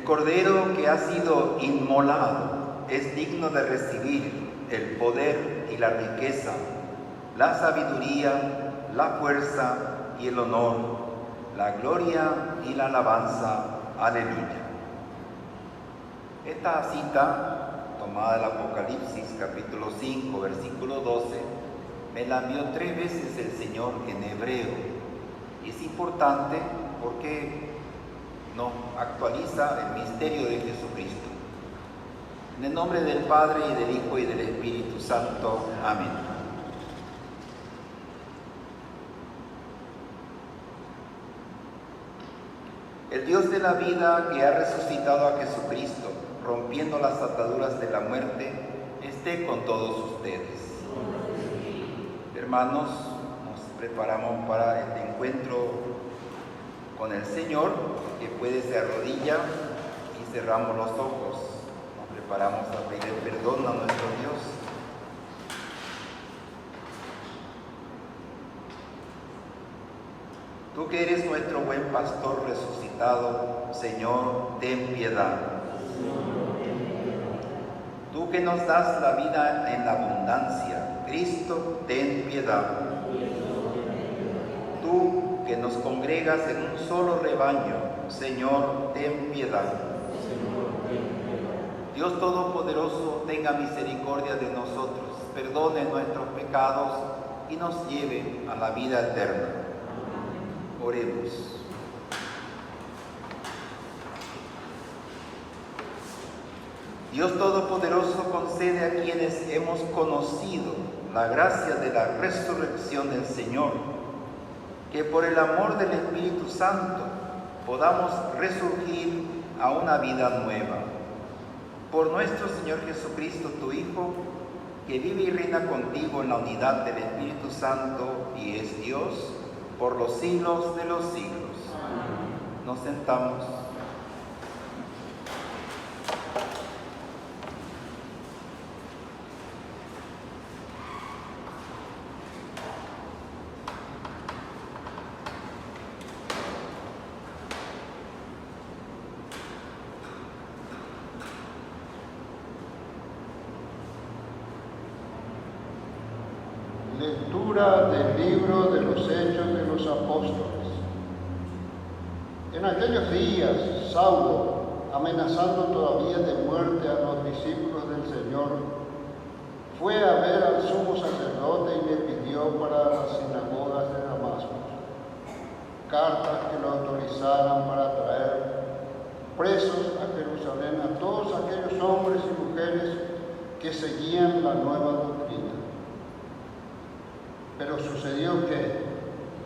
Cordero que ha sido inmolado es digno de recibir el poder y la riqueza, la sabiduría, la fuerza y el honor, la gloria y la alabanza. Aleluya. Esta cita, tomada del Apocalipsis capítulo 5, versículo 12, me la envió 3 veces el Señor en hebreo. Y es importante porque nos actualiza el misterio de Jesucristo. En el nombre del Padre, y del Hijo, y del Espíritu Santo. Amén. El Dios de la vida, que ha resucitado a Jesucristo, rompiendo las ataduras de la muerte, esté con todos ustedes. Hermanos, nos preparamos para este encuentro con el Señor, que puede ser rodilla y cerramos los ojos. Nos preparamos a pedir perdón a nuestro Dios. Tú que eres nuestro buen pastor resucitado, Señor, ten piedad. Tú que nos das la vida en la abundancia, Cristo, ten piedad. Tú que nos congregas en un solo rebaño, Señor, ten piedad. Dios Todopoderoso, tenga misericordia de nosotros, perdone nuestros pecados y nos lleve a la vida eterna. Oremos. Dios Todopoderoso, concede a quienes hemos conocido la gracia de la resurrección del Señor, que por el amor del Espíritu Santo podamos resurgir a una vida nueva. Por nuestro Señor Jesucristo, tu Hijo, que vive y reina contigo en la unidad del Espíritu Santo y es Dios por los siglos de los siglos. Amén. Nos sentamos. Lectura del libro de los Hechos de los Apóstoles. En aquellos días, Saulo, amenazando todavía de muerte a los discípulos del Señor, fue a ver al sumo sacerdote y le pidió para las sinagogas de Damasco cartas que lo autorizaran para traer presos a Jerusalén a todos aquellos hombres y mujeres que seguían la nueva doctrina. Pero sucedió que,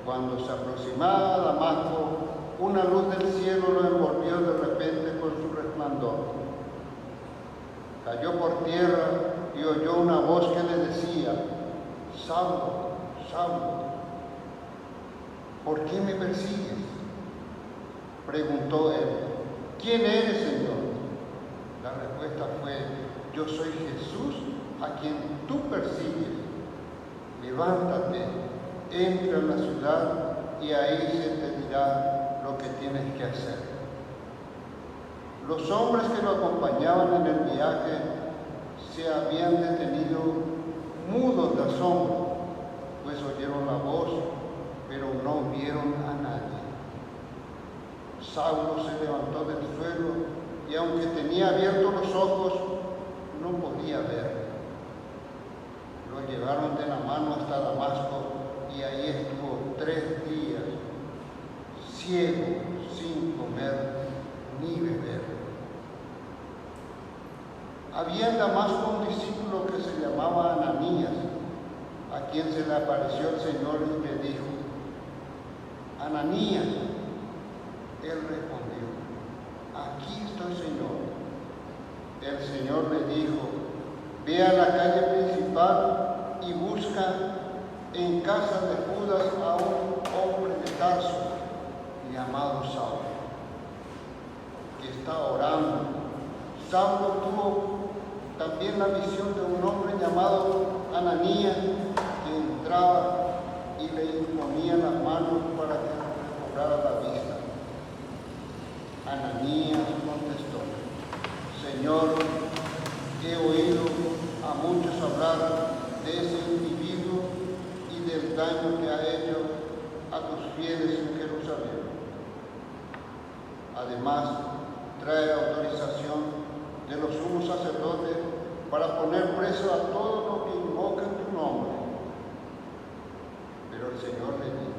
cuando se aproximaba a Damasco, una luz del cielo lo envolvió de repente con su resplandor. Cayó por tierra y oyó una voz que le decía: Saulo, Saulo, ¿por qué me persigues? Preguntó él: ¿quién eres, Señor? La respuesta fue: yo soy Jesús, a quien tú persigues. Levántate, entra en la ciudad y ahí se te dirá lo que tienes que hacer. Los hombres que lo acompañaban en el viaje se habían detenido mudos de asombro, pues oyeron la voz, pero no vieron a nadie. Saulo se levantó del suelo y aunque tenía abiertos los ojos, no podía ver. Lo llevaron de la mano hasta Damasco y ahí estuvo 3 días, ciego, sin comer ni beber. Había en Damasco un discípulo que se llamaba Ananías, a quien se le apareció el Señor y le dijo: Ananías. Él respondió: aquí estoy, Señor. El Señor le dijo: ve a la calle principal y busca en casa de Judas a un hombre de Tarso llamado Saulo, que está orando. Saulo tuvo también la visión de un hombre llamado Ananías, que entraba y le imponía las manos para que recobrara la vista. Ananías contestó: Señor, he oído a muchos hablar de ese individuo y del daño que ha hecho a tus fieles en Jerusalén. Además, trae autorización de los sumos sacerdotes para poner preso a todos los que invocan tu nombre. Pero el Señor le dijo: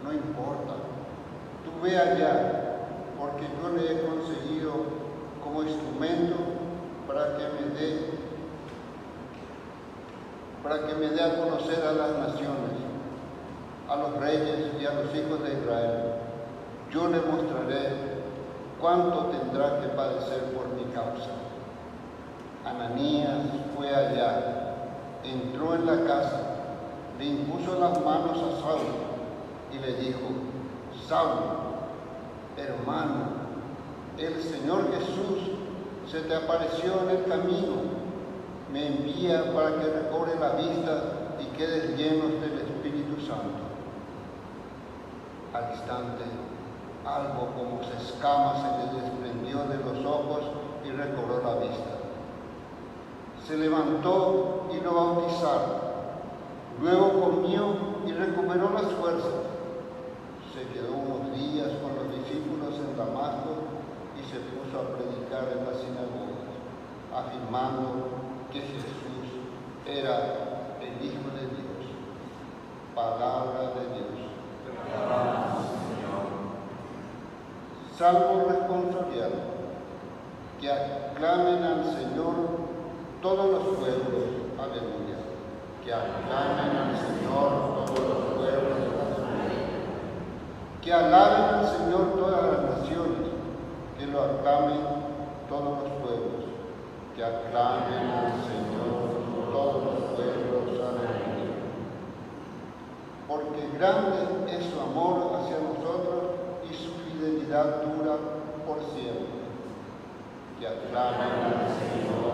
no importa, tú ve allá, porque yo le he conseguido como instrumento para que me dé a conocer a las naciones, a los reyes y a los hijos de Israel. Yo le mostraré cuánto tendrá que padecer por mi causa. Ananías fue allá, entró en la casa, le impuso las manos a Saulo y le dijo: Saulo, hermano, el Señor Jesús se te apareció en el camino. Me envía para que recobre la vista y quedes llenos del Espíritu Santo. Al instante, algo como escamas se le desprendió de los ojos y recobró la vista. Se levantó y lo bautizaron. Luego comió y recuperó las fuerzas. Se quedó unos días con los discípulos en Damasco y se puso a predicar en las sinagogas, afirmando que Jesús era el Hijo de Dios. Palabra de Dios. Salmo responsorial. Que aclamen al Señor todos los pueblos. Aleluya. Que aclamen al Señor todos los pueblos. Aleluya. Que alaben al Señor todas las naciones. Que lo aclamen todos los pueblos. Que aclamen al Señor todos los pueblos. Aleluya. Porque grande es su amor hacia nosotros y su fidelidad dura por siempre. Que aclamen al Señor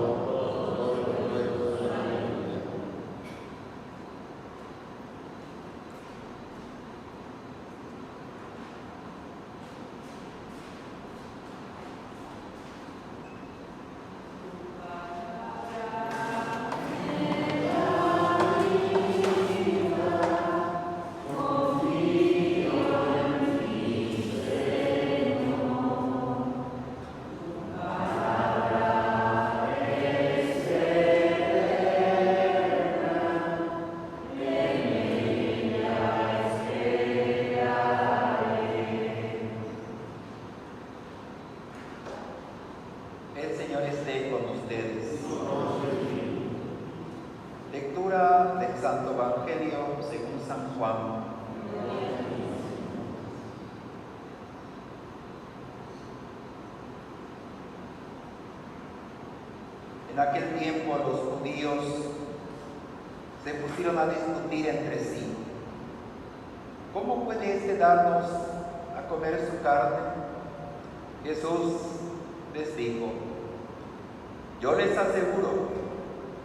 todos los pueblos. Aleluya. El Señor esté con ustedes. Lectura del Santo Evangelio según San Juan. En aquel tiempo los judíos se pusieron a discutir entre sí: ¿cómo puede éste darnos a comer su carne? Jesús les dijo: yo les aseguro,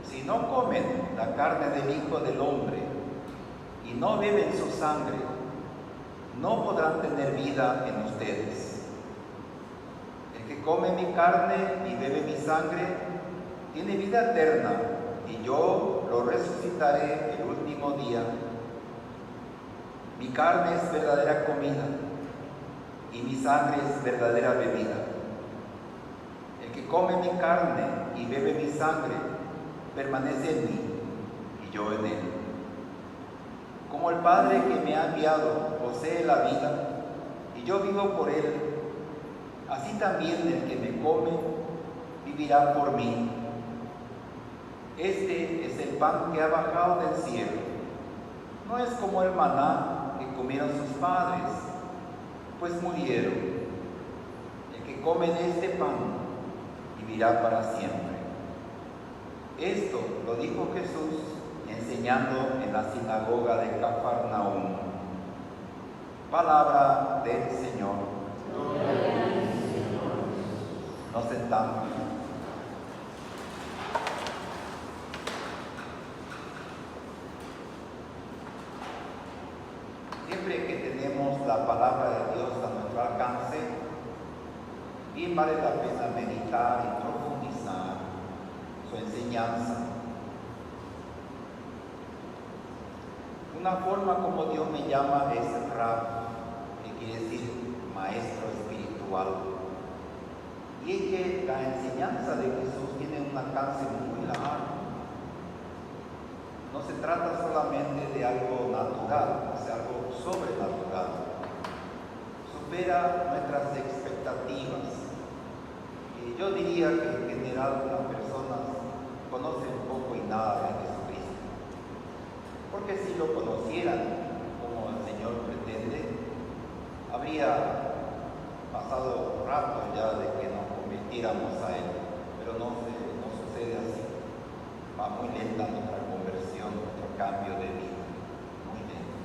si no comen la carne del Hijo del Hombre y no beben su sangre, no podrán tener vida en ustedes. El que come mi carne y bebe mi sangre tiene vida eterna, y yo lo resucitaré el último día. Mi carne es verdadera comida y mi sangre es verdadera bebida. El que come mi carne y bebe mi sangre permanece en mí y yo en él. Como el Padre que me ha enviado posee la vida y yo vivo por él, así también el que me come vivirá por mí. Este es el pan que ha bajado del cielo. No es como el maná que comieron sus padres, pues murieron. El que come de este pan vivirá para siempre. Esto lo dijo Jesús enseñando en la sinagoga de Cafarnaúm. Palabra del Señor. Nos sentamos. Siempre que tenemos la palabra de Dios a nuestro alcance, bien vale la pena meditar y profundizar su enseñanza. Una forma como Dios me llama es Rab, que quiere decir maestro espiritual. Y es que la enseñanza de Jesús tiene un alcance muy largo. No se trata solamente de algo natural, es algo sobrenatural. Supera nuestras expectativas. Y yo diría que en general las personas conocen poco y nada de Jesucristo. Porque si lo conocieran como el Señor pretende, habría pasado rato ya de que nos convirtiéramos a Él. Pero no sucede así. Va muy lenta nuestra conversión, nuestro cambio de vida. Muy lento.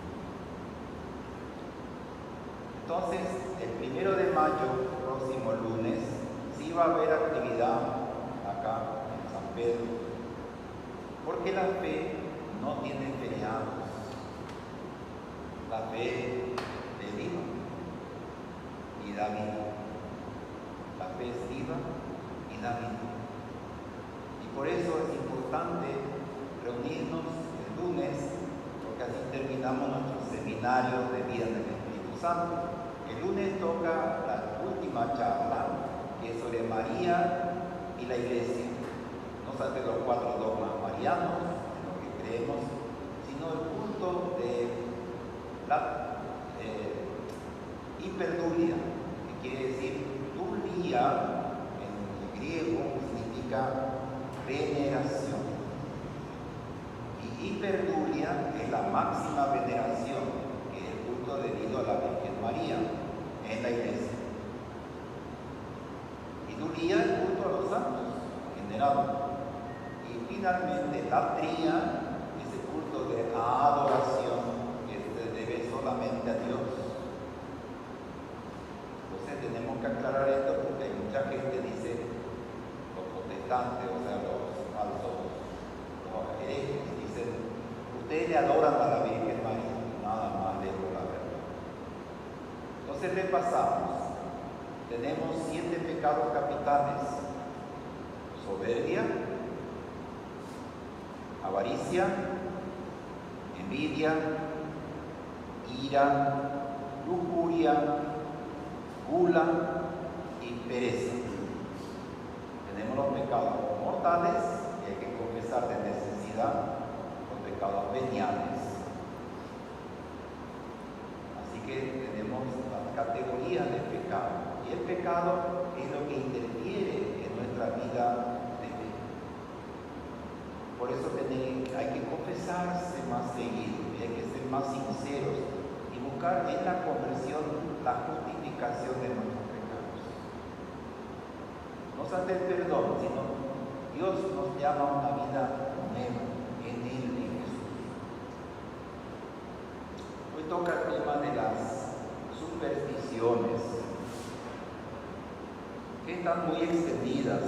Entonces, el 1 de mayo, próximo lunes, sí va a haber actividad acá en San Pedro, porque la fe no tiene feriados. La fe es viva y da vida. La fe es viva y da vida. Y por eso es importante reunirnos el lunes, porque así terminamos nuestro seminario de vida del Espíritu Santo. El lunes toca la última charla, que es sobre María y la Iglesia. No sobre los 4 dogmas marianos, en lo que creemos, sino el culto de la hiperdulia, que quiere decir dulia en griego significa veneración. Y hiperdulia es la máxima veneración, que es el culto debido a la Virgen María en la Iglesia. Y dulia es el culto a los santos en general. Y finalmente la tría es el culto de adoración que se debe solamente a Dios. Entonces tenemos que aclarar esto, porque hay mucha gente que dice, los protestantes, o sea, los falsos, los herejes, dicen, ustedes le adoran a la Virgen María. Nada más lejos de la verdad. Entonces repasamos. Tenemos 7 pecados capitales: soberbia, avaricia, envidia, ira, lujuria, gula y pereza. Tenemos los pecados mortales, que hay que confesar de necesidad, los pecados veniales. Así que tenemos las categorías de pecado. Y el pecado es lo que interfiere en nuestra vida de fe. Por eso hay que confesarse más seguido, y hay que ser más sinceros y buscar en la conversión la justificación de nuestros pecados. No solo el perdón, sino Dios nos llama a una vida nueva en Él, en Jesús. Hoy toca el tema de las supersticiones, que están muy extendidas.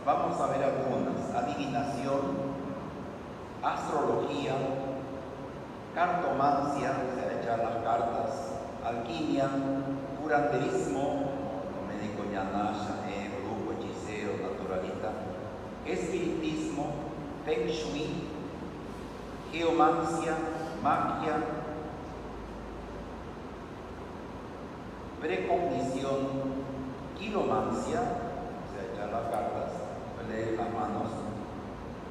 Vamos a ver algunas: adivinación, astrología, cartomancia, o sea, echar las cartas, alquimia, curanderismo, médico ñanasha, brujo, hechicero, naturalista, espiritismo, feng shui, geomancia, magia, precognición, quiromancia, o sea, echar las cartas, leer las manos,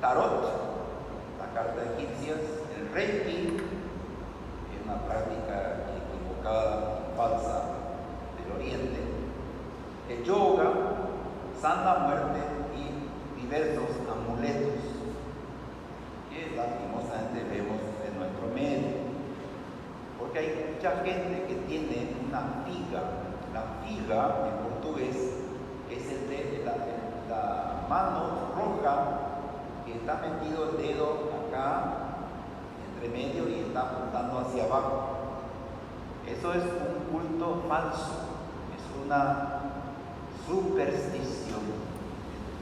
tarot, la carta egipcias, el reiki, que es una práctica equivocada, falsa del oriente, el yoga, santa muerte y diversos amuletos que lastimosamente vemos en nuestro medio. Porque hay mucha gente que tiene una figa. La figa en portugués es la mano roja, que está metido el dedo acá entre medio y está apuntando hacia abajo. Eso es un culto falso, es una superstición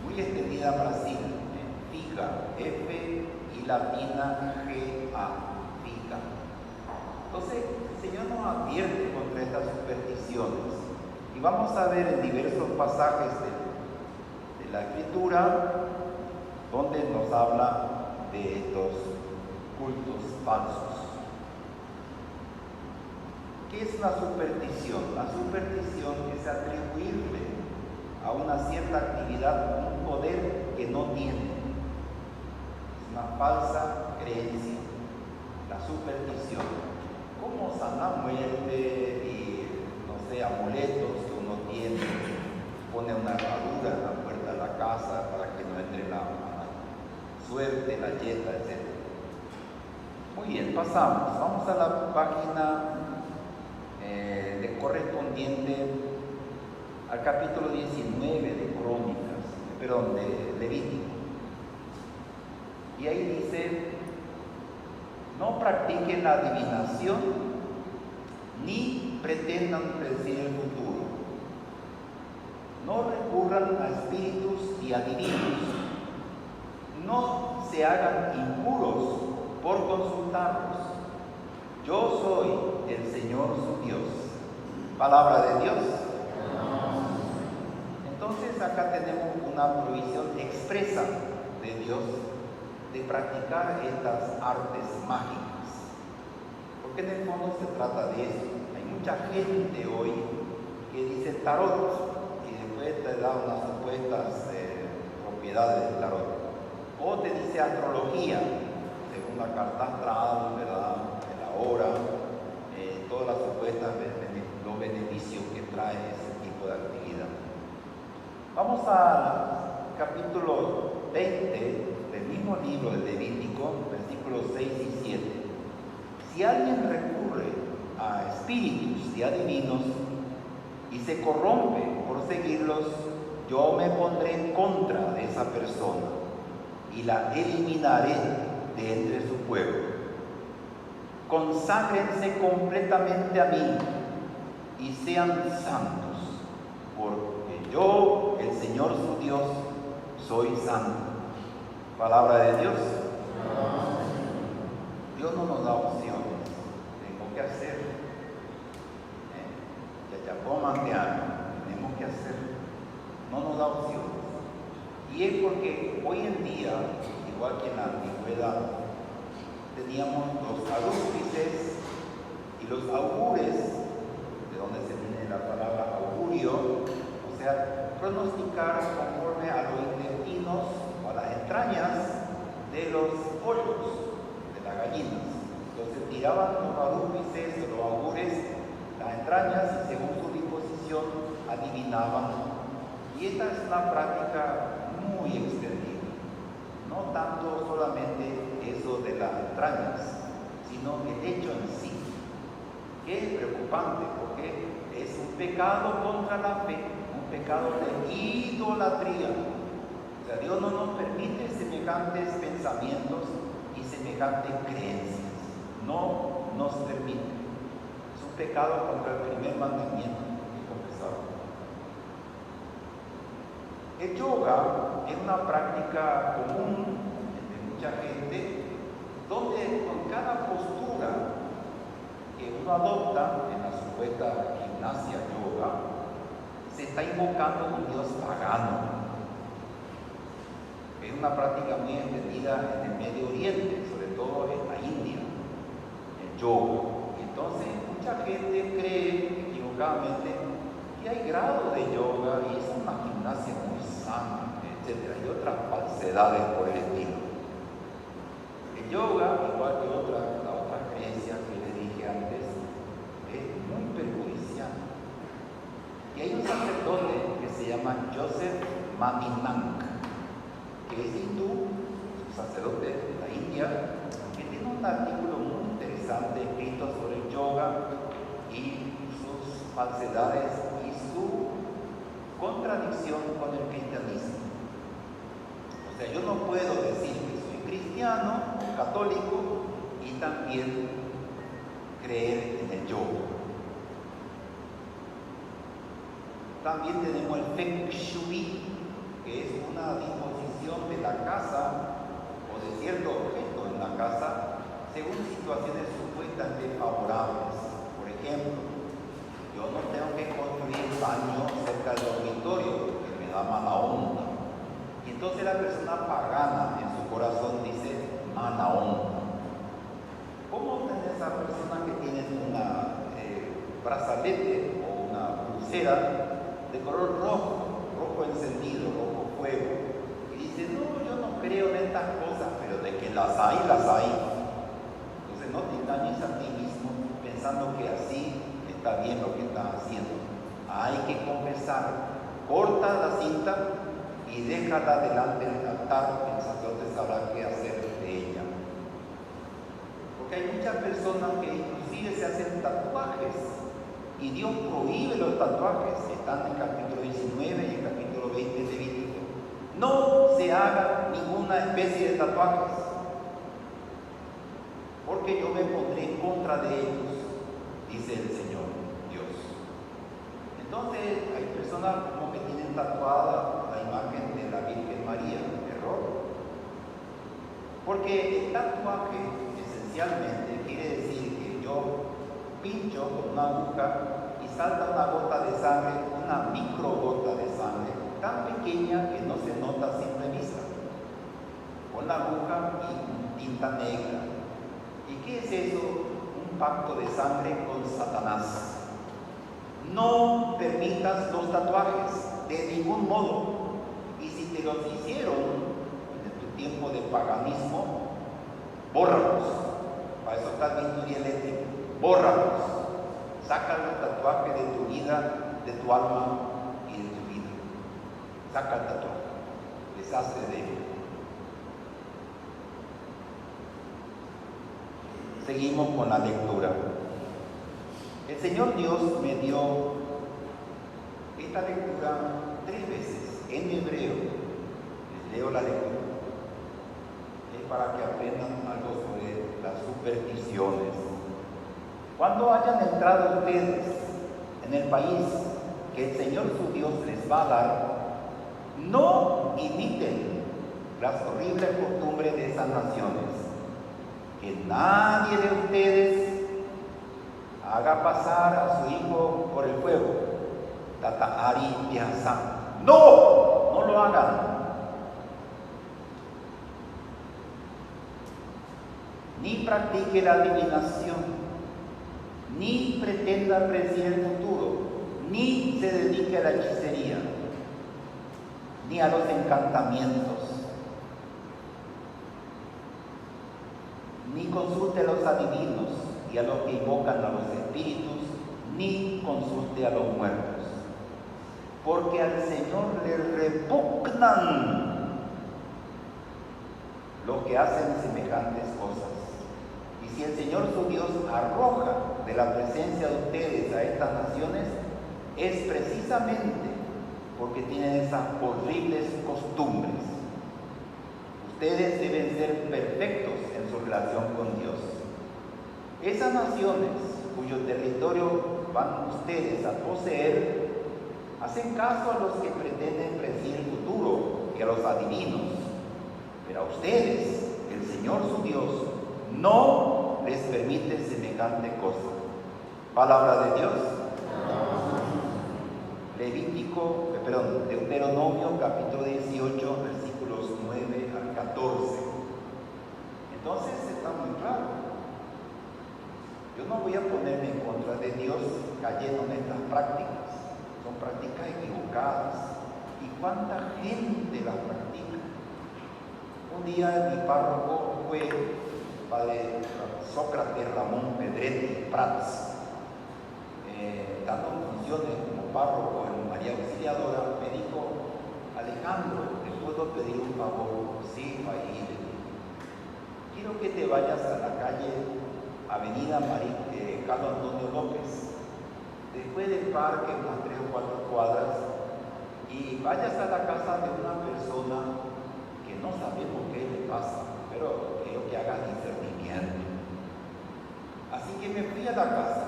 muy extendida en Brasil. Figa, F y latina G-A, figa. Entonces, el Señor nos advierte contra estas supersticiones. Y vamos a ver en diversos pasajes del en la Escritura donde nos habla de estos cultos falsos. ¿Qué es una superstición? La superstición es atribuirle a una cierta actividad un poder que no tiene. Es una falsa creencia, la superstición. Como Santa Muerte y, no sé, amuletos que uno tiene, pone una herradura en la puerta de la casa para que no entre la suerte, la yeta, etc. Muy bien, pasamos. Vamos a la página correspondiente al capítulo 19 de de Levítico. Y ahí dice: no practiquen la adivinación ni pretendan predecir el futuro. No recurran a espíritus y adivinos. No se hagan impuros por consultarlos. Yo soy el Señor su Dios. Palabra de Dios. Entonces acá tenemos una provisión expresa de Dios de practicar estas artes mágicas. Porque en el fondo se trata de eso. Hay mucha gente hoy que dice tarot y después te da unas supuestas propiedades del tarot. O te dice astrología, según la carta astral, ¿verdad? De la hora, todas las supuestas los beneficios que trae ese tipo de actividad. Vamos al capítulo 20 del mismo libro de Levítico, versículos 6 y 7. Si alguien recurre a espíritus y adivinos y se corrompe por seguirlos, yo me pondré en contra de esa persona y la eliminaré de entre su pueblo. Conságrense completamente a mí y sean santos, porque yo, el Señor su Dios, soy santo. Palabra de Dios. Dios no nos da opciones. Tengo que hacer. Tenemos que hacer. No nos da opciones. Y es porque hoy en día, igual que en la antigüedad, teníamos los arúspices y los augures, de donde se viene la palabra augurio, o sea, pronosticar conforme a los intestinos o a las entrañas de los pollos, de las gallinas. Entonces tiraban los arúspices o los augures, las entrañas, y según su disposición adivinaban. Y esta es una práctica muy extendida. No tanto solamente eso de las entrañas, sino el hecho en sí, que es preocupante porque es un pecado contra la fe, un pecado de idolatría. O sea, Dios no nos permite semejantes pensamientos y semejantes creencias. No nos permite. Es un pecado contra el primer mandamiento que confesamos. El yoga es una práctica común entre mucha gente, donde con cada postura que uno adopta en la supuesta gimnasia yoga, se está invocando un dios pagano. Es una práctica muy extendida en el Medio Oriente, sobre todo en la India, el yoga. Entonces, mucha gente cree equivocadamente que hay grado de yoga y es una gimnasia muy sana, etc. Y otras falsedades por el estilo. El yoga, igual que la otra creencia que les dije antes, es muy perjudicial. Y hay un sacerdote que se llama Joseph Maninank, que es hindú, es un sacerdote de la India, que tiene un artículo muy interesante escrito sobre el yoga y sus falsedades y su contradicción con el cristianismo. O sea, yo no puedo decir que soy cristiano, católico y también creer en el yoga. También tenemos el Feng Shui, que es una disposición de la casa o de cierto objeto en la casa según situaciones supuestamente favorables. Por ejemplo, yo no tengo que construir baño cerca del dormitorio porque me da mala onda. Entonces la persona pagana en su corazón dice, Manaón. ¿Cómo tenés esa persona que tiene una brazalete o una pulsera de color rojo encendido, rojo fuego? Y dice, no, yo no creo en estas cosas, pero de que las hay, las hay. Entonces no te engañes a ti mismo pensando que así está bien lo que estás haciendo. Hay que confesar. Corta la cinta y déjala delante del altar, el sacerdote sabrá qué hacer de ella. Porque hay muchas personas que inclusive se hacen tatuajes y Dios prohíbe los tatuajes. Están en el capítulo 19 y el capítulo 20 de Levítico. No se haga ninguna especie de tatuajes, porque yo me pondré en contra de ellos, dice el Señor Dios. Entonces hay personas como que tienen tatuada la imagen de la Virgen María. Error. Porque el tatuaje esencialmente quiere decir que yo pincho con una aguja y salta una gota de sangre, una micro gota de sangre, tan pequeña que no se nota a simple vista, con la aguja y tinta negra. ¿Y qué es eso? Un pacto de sangre con Satanás. No permitas los tatuajes de ningún modo. Y si te los hicieron en tu tiempo de paganismo, bórralos. Para eso está el bisturí eléctrico. Bórralos. Saca el tatuaje de tu vida, de tu alma y de tu vida. Saca el tatuaje. Deshazte de él. Seguimos con la lectura. El Señor Dios me dio esta lectura 3 veces en hebreo. Les leo la lectura. Es para que aprendan algo sobre las supersticiones. Cuando hayan entrado ustedes en el país que el Señor su Dios les va a dar, no imiten las horribles costumbres de esas naciones. Que nadie de ustedes haga pasar a su hijo por el fuego. Tatahari Piazá. No lo hagan. Ni practique la adivinación, ni pretenda predecir el futuro, ni se dedique a la hechicería, ni a los encantamientos, ni consulte a los adivinos y a los que invocan a los espíritus, ni consulte a los muertos, porque al Señor le repugnan los que hacen semejantes cosas. Y si el Señor su Dios arroja de la presencia de ustedes a estas naciones, es precisamente porque tienen esas horribles costumbres. Ustedes deben ser perfectos en su relación con Dios. Esas naciones cuyo territorio van ustedes a poseer, hacen caso a los que pretenden predecir el futuro y a los adivinos. Pero a ustedes, el Señor su Dios, no les permite semejante cosa. Palabra de Dios. Deuteronomio capítulo 18, versículos 9 al 14. Entonces está muy claro. Yo no voy a ponerme en contra de Dios cayendo en estas prácticas. Son prácticas equivocadas. ¿Y cuánta gente las practica? Un día mi párroco fue padre Sócrates Ramón Pedretti Prats, dando funciones como párroco en María Auxiliadora. Me dijo: Alejandro, ¿te puedo pedir un favor? Sí, ahí. Quiero que te vayas a la calle Avenida Carlos Antonio López, después del parque, unas 3 o 4 cuadras, y vayas a la casa de una persona que no sabemos qué le pasa, pero quiero que hagas discernimiento. Así que me fui a la casa,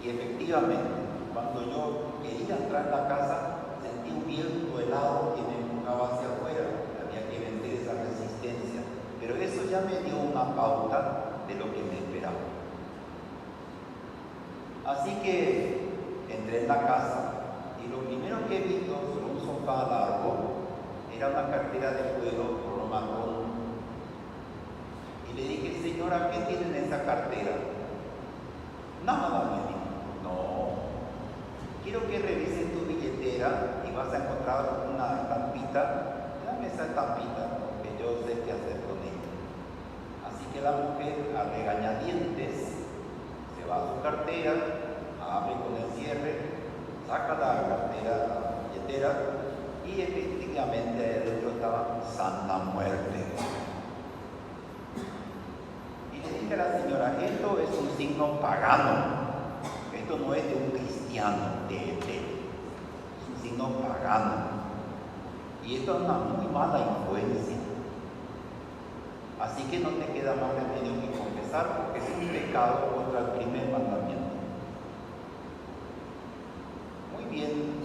y efectivamente, cuando yo quería entrar a la casa, sentí un viento helado que me empujaba hacia afuera. Había que vencer esa resistencia, pero eso ya me dio una pauta de lo que me esperaba. Así que entré en la casa y lo primero que he visto sobre un sofá largo Era una cartera de cuero color marrón. Y le dije, señora, ¿qué tiene en esa cartera? Nada, me dijo. No. Quiero que revises tu billetera y vas a encontrar una estampita. Dame esa estampita, porque yo sé qué hacer con ella. Así que la mujer, a regañadientes, se va a su cartera, abre con el cierre, saca la cartera, la billetera, y efectivamente adentro estaba Santa Muerte. Y le dije a la señora, esto es un signo pagano, esto no es de un cristiano, es un signo pagano. Y esto es una muy mala influencia. Así que no te queda más remedio que confesar, porque es un pecado contra el primer mandamiento. Muy bien.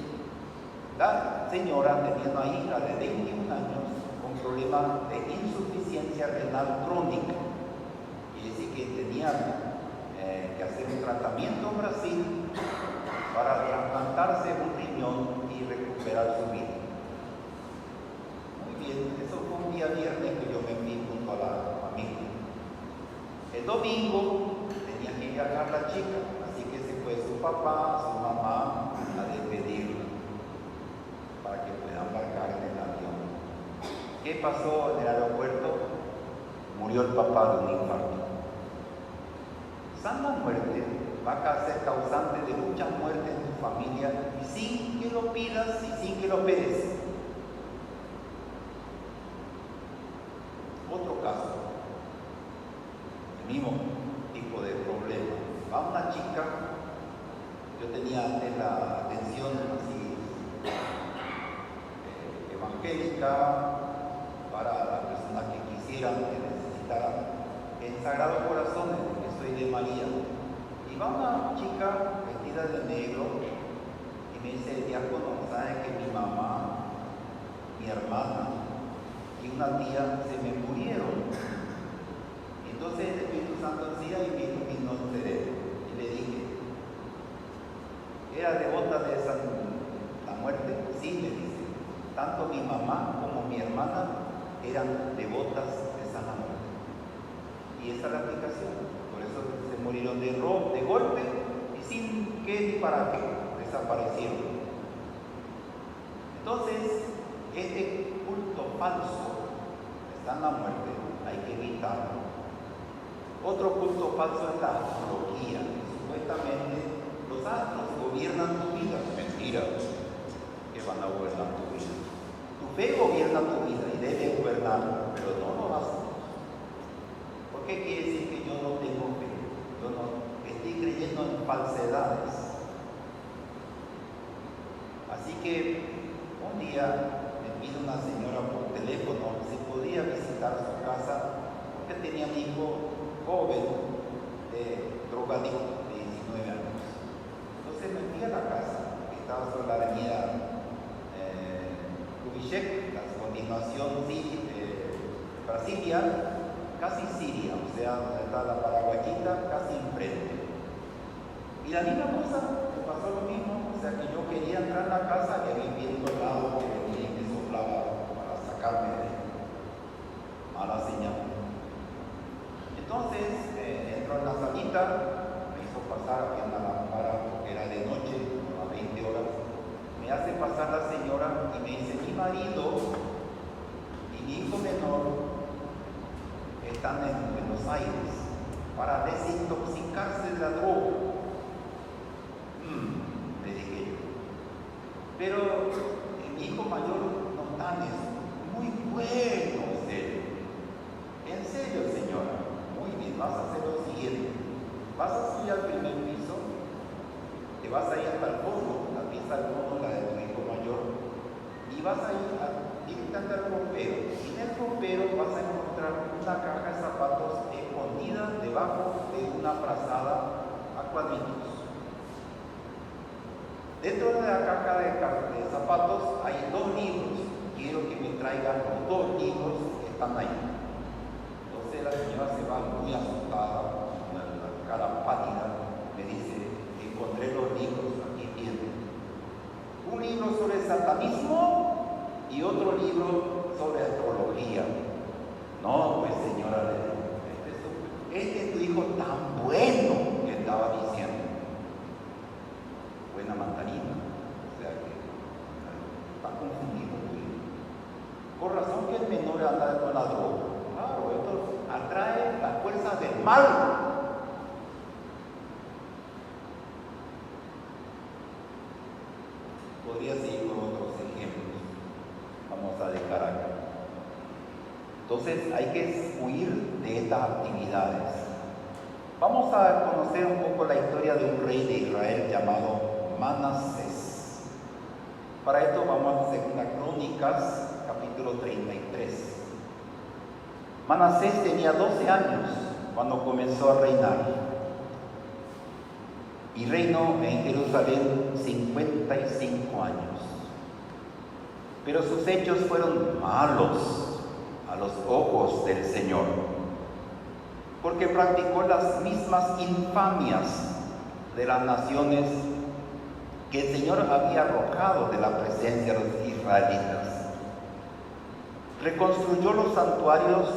La señora tenía una hija de 21 años con problemas de insuficiencia renal crónica. Y decir que tenía que hacer un tratamiento en Brasil para trasplantarse un riñón y recuperar su vida. Muy bien, eso fue un día viernes que yo me fui junto a la familia. El domingo tenía que viajar la chica, así que se fue su papá, su mamá a despedirla para que pueda embarcar en el avión. ¿Qué pasó en el aeropuerto? Murió el papá de un infarto. Santa Muerte va a ser causante de muchas muertes en tu familia y sin que lo pidas y sin que lo esperes. Otro caso, el mismo tipo de problema. Va una chica, yo tenía antes la atención así evangélica para las personas que quisieran, que necesitaran, en Sagrado Corazón, que soy de María. Y va una chica vestida de negro y me dice, diácono, ¿sabe que mi mamá, mi hermana y una tía se me murieron? Entonces el Espíritu Santo decía y vino el cerebro. Y le dije, ¿era devota de la muerte? Sí, me dice. Tanto mi mamá como mi hermana eran devotas de Santa Muerte. Y esa es la aplicación. Por eso se murieron de golpe y sin qué ni para qué. Desaparecieron. Entonces, este culto falso de Santa Muerte hay que evitarlo. Otro culto falso es la astrología. Supuestamente los astros gobiernan tu vida. Mentira, que van a gobernar tu vida. Tu fe gobierna tu vida y debe gobernar, pero no lo hace. ¿Por qué quiere decir que yo no tengo fe? Yo no estoy creyendo en falsedades. Así que un día me pide una señora por teléfono si podía visitar su casa porque tenía un hijo joven de drogadicto de 19 años. Entonces me fui a la casa, que estaba sobre la avenida Kubitschek, la continuación Brasilia, casi Siria, o sea, donde está la Paraguayita, casi enfrente. Y la misma cosa, me pasó lo mismo, o sea que yo quería entrar a la casa y había viento al lado que venía y me soplaba para sacarme de mala señal. Entonces, entro en la salita, me hizo pasar aquí en la lámpara, porque era de noche, a 20 horas, me hace pasar la señora y me dice, mi marido y mi hijo menor están en Buenos Aires para desintoxicarse de la droga. Le dije yo. Pero mi hijo mayor no está en eso. Muy bueno, en serio. En serio, señora. Muy bien, vas a hacer lo siguiente. Vas a subir al primer piso, te vas a ir hasta el fondo, la pieza del fondo, la de tu hijo mayor, y vas a ir directamente al ropero. Y en el ropero vas a encontrar una caja de zapatos escondida debajo de una frazada a cuadritos. Dentro de la caja de zapatos hay 2 libros. Quiero que me traigan los 2 libros que están ahí. Entonces la señora se va muy asustada, con la cara pálida, me dice, encontré los libros, aquí tienen. Un libro sobre el satanismo y otro libro buena mandarina. O sea que está confundido. Por razón que el menor anda con la droga. Claro, esto atrae las fuerzas del mal. Podría seguir con otros ejemplos. Vamos a dejar acá. Entonces hay que huir de estas actividades. Vamos a conocer un poco la historia de un rey de Israel llamado Manasés. Para esto vamos a hacer Crónicas, capítulo 33. Manasés tenía 12 años cuando comenzó a reinar y reinó en Jerusalén 55 años. Pero sus hechos fueron malos a los ojos del Señor, porque practicó las mismas infamias de las naciones que el Señor había arrojado de la presencia de los israelitas. Reconstruyó los santuarios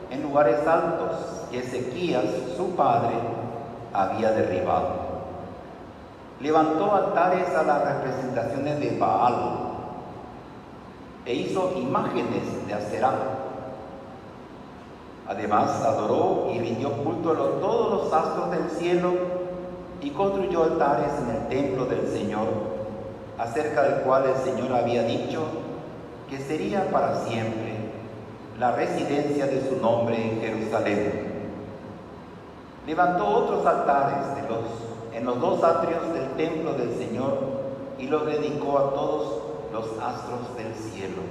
en lugares altos que Ezequías, su padre, había derribado. Levantó altares a las representaciones de Baal e hizo imágenes de Aserá. Además, adoró y rindió culto a todos los astros del cielo y construyó altares en el templo del Señor, acerca del cual el Señor había dicho que sería para siempre la residencia de su nombre en Jerusalén. Levantó otros altares en los dos atrios del templo del Señor y los dedicó a todos los astros del cielo.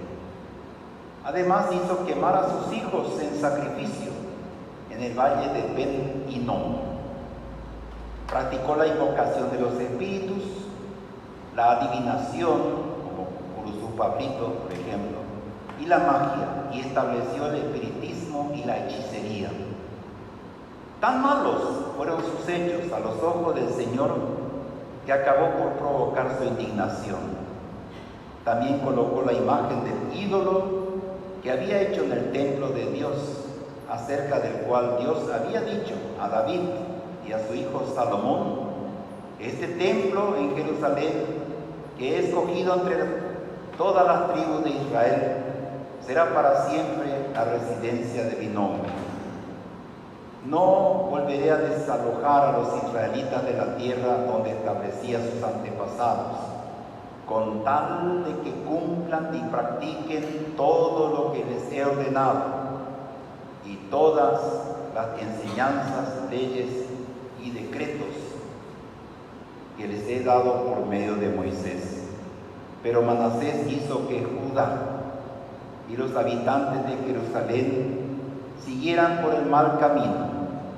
Además hizo quemar a sus hijos en sacrificio en el valle de Ben Hinnom. Practicó la invocación de los espíritus, la adivinación, como Curuzú Pablito, por ejemplo, y la magia, y estableció el espiritismo y la hechicería. Tan malos fueron sus hechos a los ojos del Señor que acabó por provocar su indignación. También colocó la imagen del ídolo que había hecho en el templo de Dios, acerca del cual Dios había dicho a David y a su hijo Salomón: este templo en Jerusalén, que he escogido entre todas las tribus de Israel, será para siempre la residencia de mi nombre. No volveré a desalojar a los israelitas de la tierra donde establecí a sus antepasados, con tal de que cumplan y practiquen todo lo que les he ordenado y todas las enseñanzas, leyes y decretos que les he dado por medio de Moisés. Pero Manasés hizo que Judá y los habitantes de Jerusalén siguieran por el mal camino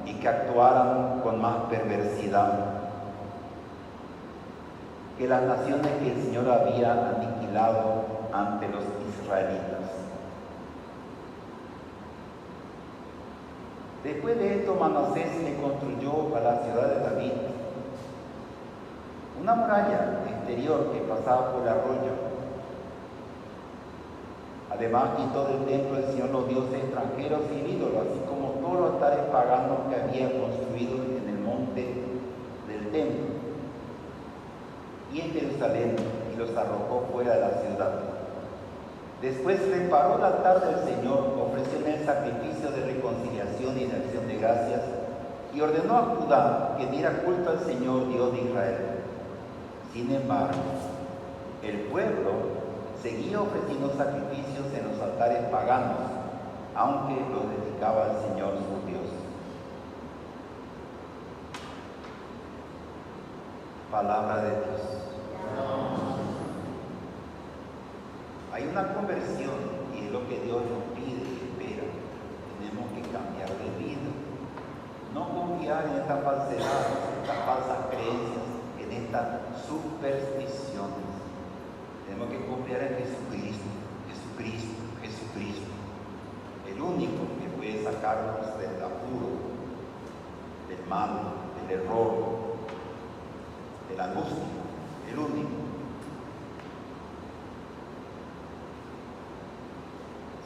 y que actuaran con más perversidad que las naciones que el Señor había aniquilado ante los israelitas. Después de esto, Manasés le construyó a la ciudad de David una muralla exterior que pasaba por el arroyo. Además, quitó del templo del Señor los dioses extranjeros y ídolos, así como todos los altares paganos que había construido en el monte del templo y en Jerusalén, y los arrojó fuera de la ciudad. Después reparó el altar del Señor, ofreció en él sacrificio de reconciliación y de acción de gracias, y ordenó a Judá que diera culto al Señor, Dios de Israel. Sin embargo, el pueblo seguía ofreciendo sacrificios en los altares paganos, aunque los dedicaba al Señor su Dios. Palabra de Dios. Hay una conversión y es lo que Dios nos pide y espera. Tenemos que cambiar de vida. No confiar en esta falsedad, en estas falsas creencias, en estas supersticiones. Tenemos que confiar en Jesucristo, Jesucristo, Jesucristo. El único que puede sacarnos del apuro, del mal, del error, de la angustia. El único.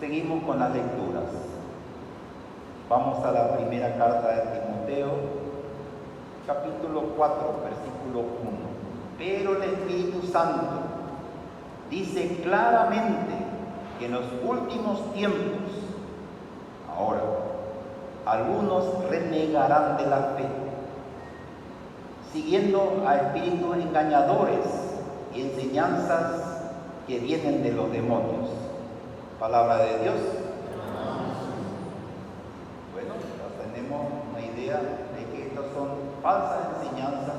Seguimos con las lecturas. Vamos a la primera carta de Timoteo, capítulo 4, versículo 1. Pero Espíritu Santo dice claramente que en los últimos tiempos, ahora, algunos renegarán de la fe, siguiendo a espíritus engañadores y enseñanzas que vienen de los demonios. Palabra de Dios. Bueno, ya tenemos una idea de que estas son falsas enseñanzas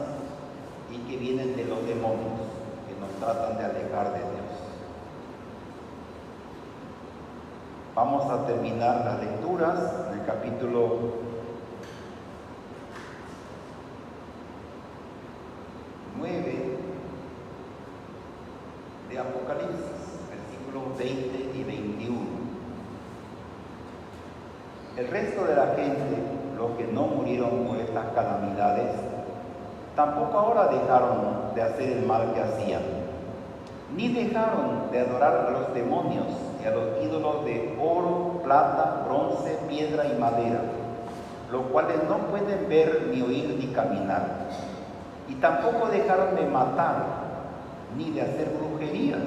y que vienen de los demonios, que nos tratan de alejar de Dios. Vamos a terminar las lecturas en el capítulo 9 de Apocalipsis, versículos 20 y 21. El resto de la gente, los que no murieron por estas calamidades, tampoco ahora dejaron de hacer el mal que hacían, ni dejaron de adorar a los demonios y a los ídolos de oro, plata, bronce, piedra y madera, los cuales no pueden ver, ni oír, ni caminar. Y tampoco dejaron de matar, ni de hacer brujerías,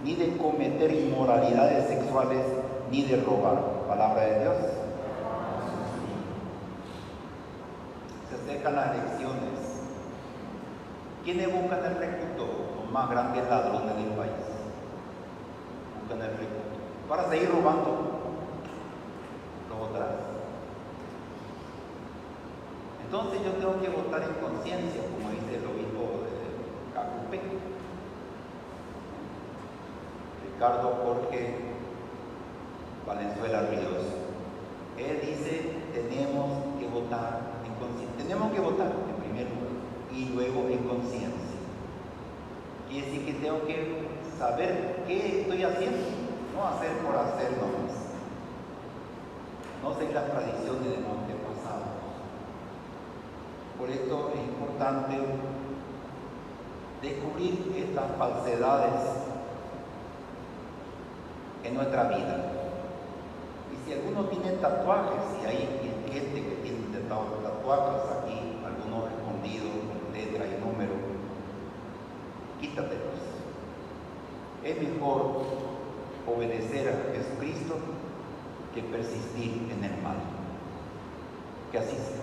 ni de cometer inmoralidades sexuales, ni de robar. Palabra de Dios. Se acercan las elecciones. ¿Quiénes buscan el recluto? Los más grandes ladrones del país. Buscan el recluto para seguir robando los otros. Entonces yo tengo que votar en conciencia, como dice el obispo de Cacupé, Ricardo Jorge Valenzuela Ríos. Él dice, tenemos que votar en conciencia. Tenemos que votar en primer lugar y luego en conciencia. Quiere decir que tengo que saber qué estoy haciendo, no hacer por hacer nomás. No seguir las tradiciones de los antepasados. Por esto es importante descubrir estas falsedades en nuestra vida. Y si alguno tiene tatuajes, y hay gente que tiene tatuajes aquí, algunos escondidos con letra y número, quítatelos. Es mejor obedecer a Jesucristo que persistir en el mal. Que así sea.